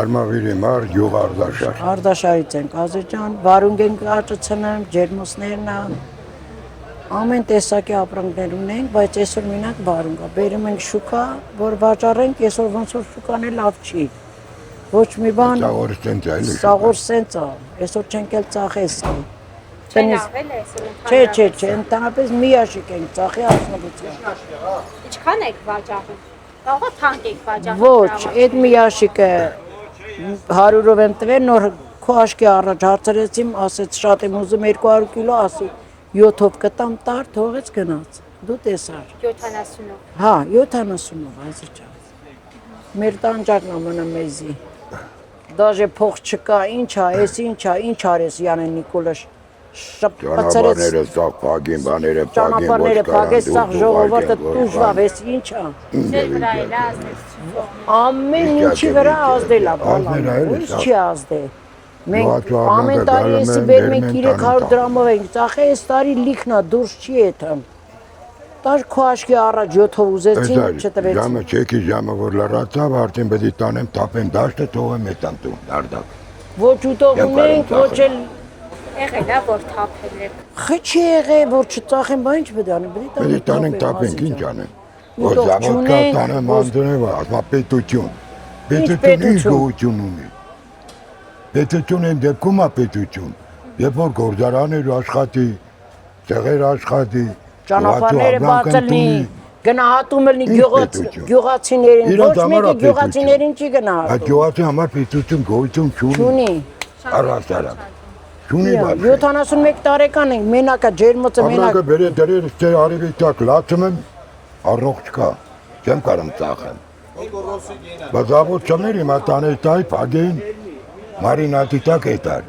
Արմավիրի մար յուղ Արտաշար։ Արտաշարից ենք Ազեջան, վարունգ ենք աճացնում, ջերմոցներն ամեն տեսակի ապրանքներ ունենք, բայց այսօր մենակ վարունգ է։ Բերում ենք շուկա, որ վաճառենք, այսօր ոնց որ շուկան էլ լավ չի։ Ոչ մի բան։ Ծաղորը սենց է, էլի։ Ծաղոր սենց է, այսօր չենք էլ ծախեսի։ Չեն ավել այսօր։ Չէ, ընդհանրապես մի աշիկ ենք ծախի ասնալուծը։ Ինչքան եք վաճառում։ Կարող է թանկ եք վաճառում։ Ոչ, այդ մի աշիկը 100-ով եմ տվել, նոր քո աշկի առաջ հարցրեցիմ, ասեց շատ եմ ուզում 200 կիլո, ասի 7-ով կտամ տար, թողեց գնաց։ Դու տեսար։ 70-ով։ Հա, 70-ով Ազեջան։ Մեր տանջակն ամենա մեզի։ Դաժե փող չկա, ինչա, էս ինչա, ինչ արես Յանեն Նիկոլաշ։ Ճանապարհները սաղ փագին, բաները փագին, ճանապարհները փագես, սաղ ժողովուրդը տուժվավ, էս ինչա։ Ձեր վրա էլ ազդեցություն։ Ամեն ինչի վրա ազդել է բալան, ինչ չի ազդել։ Մենք ամեն տարի էսի բերում ենք 300 դրամով ենք ծախել, այս տարի լիքնա դուրս չի եթեմ։ Տար քո աշկի առաջ 7-ով ուզեցին, չտվեցին։ Ժամը չեկի ժամը որ լրացավ, արդեն պետք է տանեմ, թափեմ դաշտը, թողեմ էտամ տուն, դարդակ։ Ոչ ուտող ունենք, ոչ էլ Եղել է որ թափել եք։ Չի եղել, որ չծախեմ, բա ինչ պետք է անեմ, Պետք է տանենք, թափենք, ինչ անեմ։ Որ զավոդկա տանեմ անձնև, ասма պետություն։ Պետություն ինչ գոհություն ունի։ Պետություն են դեպքում է պետություն։ Երբ որ գործարաններ աշխատի, տեղեր աշխատի, ճանապարհները բացելնի, գնահատում լինի գյուղացիներին, ոչ մեկը գյուղացիներին չի գնահատում։ Այդ գյուղացի համար պետություն գոհություն չունի։ Առհասարակ։ Չունի բան։ 71 տարեկան ենք, մենակա ջերմոցը մենակ։ Ապրանքը բերե դրեր, ստե արիվի տակ լացում եմ, առողջ չկա, չեմ կարում ծախեմ։ Բայց ավոտ չներ իմ ատաներ տայ, պագեն, մարինատի տակ էտար,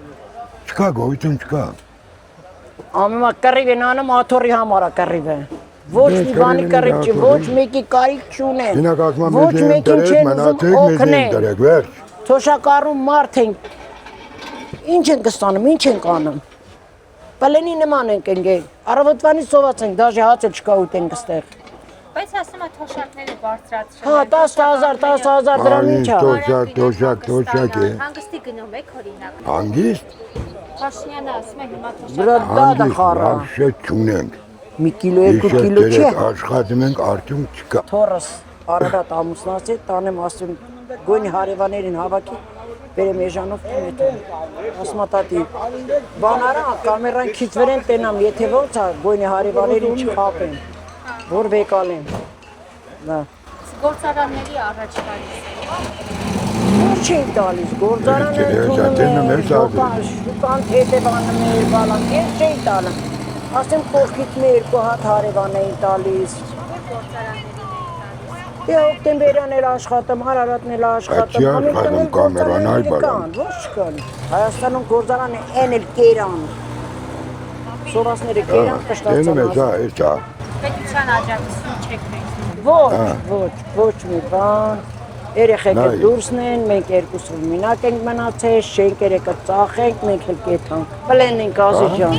չկա գոյություն չկա։ Ամեմա կռիվ են անում աթորի համար է կռիվը։ Ոչ մի բանի կռիվ չի, ոչ մեկի կարիք չունեն։ Ոչ մեկին չեն ուզում օգնել։ Թոշակառում մարդ ենք։ Ինչ ենք ստանում, ինչ ենք անում։ Պլենի նման ենք ընկել։ Առավոտվանից սոված ենք, դաժե հաց էլ չկա ուտենք ստեղ։ Բայց ասում է թոշակները բարձրացրել։ Հա 10,000 դրամ ինչ է։ Թոշակ է։ Հանգստի գնում եք օրինակ։ Հանգիստ։ Փաշինյանը ասում է հիմա Դրա թոշակ։ դա խառա։ Շետ չունենք։ Մի կիլո 2 կիլո չի։ Աշխատում ենք, արդյունք չկա։ Թորս Արարատ ամուսնացի, տանեմ ասում գույնի հարևաներին հավաքի, բերեմ էժանով տունետը։ Ասում տատի, բան արա, կամերան քիչ վերեն տենամ, եթե ոնց է գույնի հարևաներին չխապեմ, որ վեկալեմ։ Դա։ Գործարանների առաջ գալիս։ Որ չենք տալիս, գործարանը ընդունում է, շուկան հետևանում է, բալան, ես չենք տալում։ Ասեմ կողքից մի 2 հատ հարևան էին տալիս։ Դե օկտեմբերյան էլ աշխատում, Արարատն էլ աշխատում, աշխատում կամերան այ բալան։ Ոչ չկան։ Հայաստանում գործարանը են էլ կերան։ Սովասները կերան կշտացան։ Էսա։ Պետության աջակցություն չեք ունեցել։ Ոչ մի բան։ Երեխեքը դուրսն են, մենք երկուսով մենակ ենք մնացել, շենքերը կծախենք, մենք էլ կեթանք։ Պլեն ենք Ազեջան։